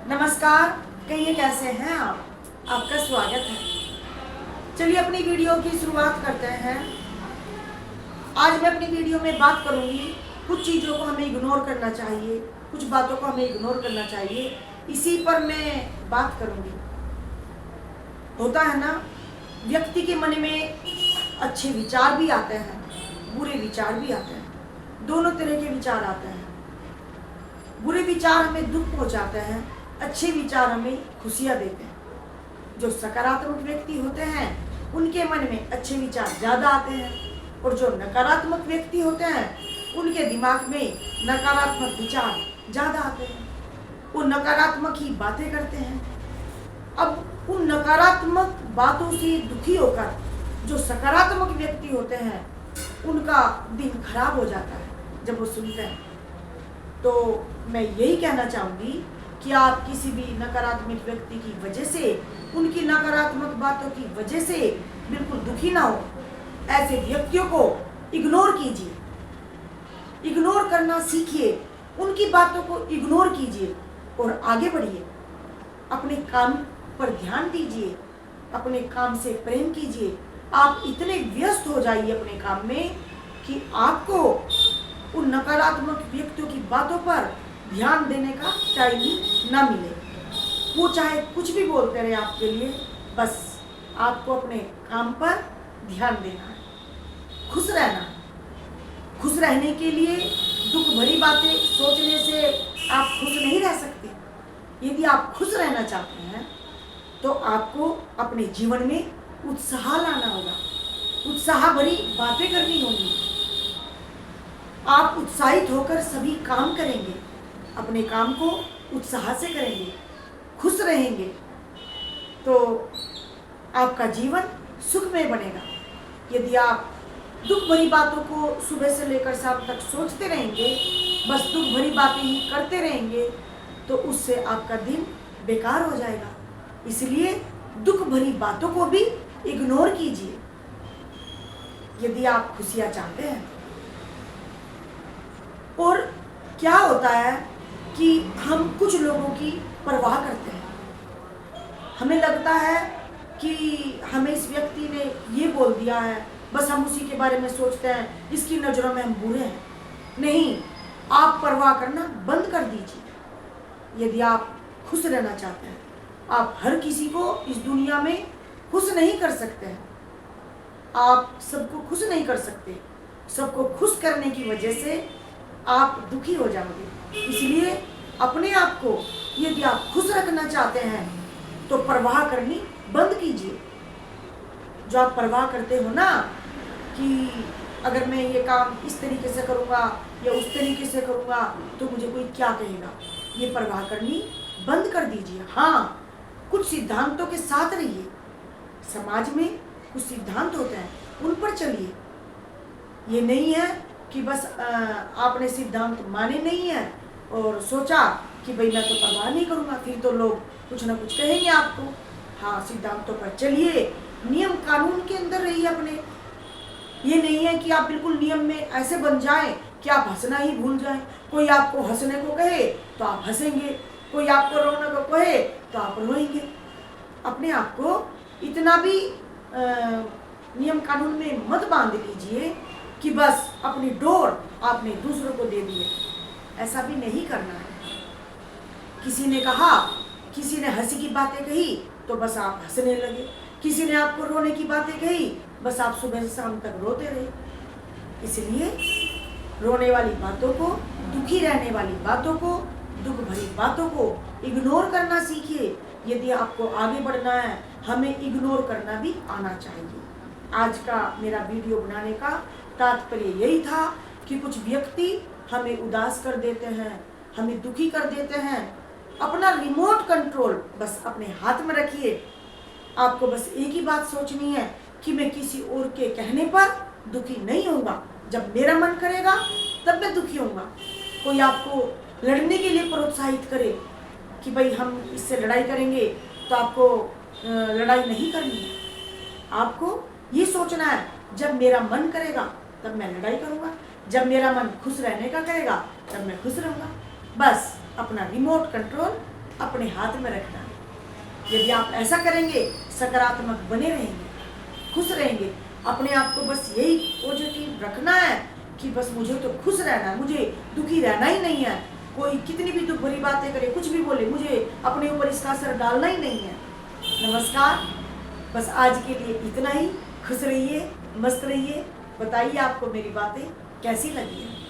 नमस्कार। कहिए कैसे हैं आप? आपका स्वागत है। चलिए अपनी वीडियो की शुरुआत करते हैं। आज मैं अपनी वीडियो में बात करूंगी, कुछ चीज़ों को हमें इग्नोर करना चाहिए, कुछ बातों को हमें इग्नोर करना चाहिए, इसी पर मैं बात करूंगी। होता है ना, व्यक्ति के मन में अच्छे विचार भी आते हैं, बुरे विचार भी आते हैं, दोनों तरह के विचार आते हैं। बुरे विचार हमें दुख पहुंचाते हैं, अच्छे विचार हमें खुशियाँ देते हैं। जो सकारात्मक व्यक्ति होते हैं उनके मन में अच्छे विचार ज़्यादा आते हैं, और जो नकारात्मक व्यक्ति होते हैं उनके दिमाग में नकारात्मक विचार ज़्यादा आते हैं। वो नकारात्मक ही बातें करते हैं। अब उन नकारात्मक बातों से दुखी होकर जो सकारात्मक व्यक्ति होते हैं उनका दिन खराब हो जाता है जब वो सुनते हैं। तो मैं यही कहना चाहूँगी कि आप किसी भी नकारात्मक व्यक्ति की वजह से, उनकी नकारात्मक बातों की वजह से बिल्कुल दुखी ना हो। ऐसे व्यक्तियों को इग्नोर कीजिए, इग्नोर करना सीखिए, उनकी बातों को इग्नोर कीजिए और आगे बढ़िए। अपने काम पर ध्यान दीजिए, अपने काम से प्रेम कीजिए। आप इतने व्यस्त हो जाइए अपने काम में कि आपको उन नकारात्मक व्यक्तियों की बातों पर ध्यान देने का टाइम ही ना मिले। वो चाहे कुछ भी बोलते रहे आपके लिए, बस आपको अपने काम पर ध्यान देना है, खुश रहना है। खुश रहने के लिए दुख भरी बातें सोचने से आप खुश नहीं रह सकते। यदि आप खुश रहना चाहते हैं तो आपको अपने जीवन में उत्साह लाना होगा, उत्साह भरी बातें करनी होंगी। आप उत्साहित होकर सभी काम करेंगे, अपने काम को उत्साह से करेंगे, खुश रहेंगे, तो आपका जीवन सुखमय बनेगा। यदि आप दुख भरी बातों को सुबह से लेकर शाम तक सोचते रहेंगे, बस दुख भरी बातें ही करते रहेंगे, तो उससे आपका दिन बेकार हो जाएगा। इसलिए दुख भरी बातों को भी इग्नोर कीजिए यदि आप खुशियाँ चाहते हैं। और क्या होता है कि हम कुछ लोगों की परवाह करते हैं। हमें लगता है कि हमें इस व्यक्ति ने ये बोल दिया है, बस हम उसी के बारे में सोचते हैं, इसकी नज़रों में हम बुरे हैं। नहीं, आप परवाह करना बंद कर दीजिए। यदि आप खुश रहना चाहते हैं, आप हर किसी को इस दुनिया में खुश नहीं कर सकते हैं। आप सबको खुश नहीं कर सकते। सबको खुश करने की वजह से आप दुखी हो जाओगे। इसलिए अपने आप को यदि आप खुश रखना चाहते हैं तो परवाह करनी बंद कीजिए। जो आप परवाह करते हो ना कि अगर मैं ये काम इस तरीके से करूँगा या उस तरीके से करूँगा तो मुझे कोई क्या कहेगा, ये परवाह करनी बंद कर दीजिए। हाँ, कुछ सिद्धांतों के साथ रहिए। समाज में कुछ सिद्धांत होते हैं, उन पर चलिए। ये नहीं है कि बस आपने सिद्धांत माने नहीं है और सोचा कि भाई मैं तो परवाह नहीं करूँगा, फिर तो लोग कुछ ना कुछ कहेंगे आपको। हाँ, सिद्धांतों पर चलिए, नियम कानून के अंदर रहिए अपने। ये नहीं है कि आप बिल्कुल नियम में ऐसे बन जाएं कि आप हंसना ही भूल जाएं। कोई आपको हंसने को कहे तो आप हंसेंगे, कोई आपको रोने को कहे तो आप रोएंगे। अपने आप को इतना भी नियम कानून में मत बांध लीजिए कि बस अपनी डोर आपने दूसरों को दे दी है। ऐसा भी नहीं करना है। किसी ने कहा, किसी ने हंसी की बातें कही तो बस आप हंसने लगे। किसी ने आपको रोने की बातें कही, बस आप सुबह से शाम तक रोते रहे। इसलिए रोने वाली बातों को, दुखी रहने वाली बातों को, दुख भरी बातों को इग्नोर करना सीखिए। यदि आपको आगे बढ़ना है, हमें इग्नोर करना भी आना चाहिए। आज का मेरा वीडियो बनाने का तात्पर्य यही था कि कुछ व्यक्ति हमें उदास कर देते हैं, हमें दुखी कर देते हैं। अपना रिमोट कंट्रोल बस अपने हाथ में रखिए। आपको बस एक ही बात सोचनी है कि मैं किसी और के कहने पर दुखी नहीं होऊंगा। जब मेरा मन करेगा तब मैं दुखी होऊंगा। कोई आपको लड़ने के लिए प्रोत्साहित करे कि भाई हम इससे लड़ाई करेंगे, तो आपको लड़ाई नहीं करनी है। आपको ये सोचना है, जब मेरा मन करेगा तब मैं लड़ाई करूँगा, जब मेरा मन खुश रहने का करेगा तब मैं खुश रहूँगा। बस अपना रिमोट कंट्रोल अपने हाथ में रखना है। यदि आप ऐसा करेंगे, सकारात्मक बने रहेंगे, खुश रहेंगे, अपने आप को बस यही पॉजिटिव रखना है कि बस मुझे तो खुश रहना है, मुझे दुखी रहना ही नहीं है। कोई कितनी भी दुख भरी बातें करे, कुछ भी बोले, मुझे अपने ऊपर इसका असर डालना ही नहीं है। नमस्कार, बस आज के लिए इतना ही। खुश रहिए, मस्त रहिए। बताइए आपको मेरी बातें कैसी लगी है।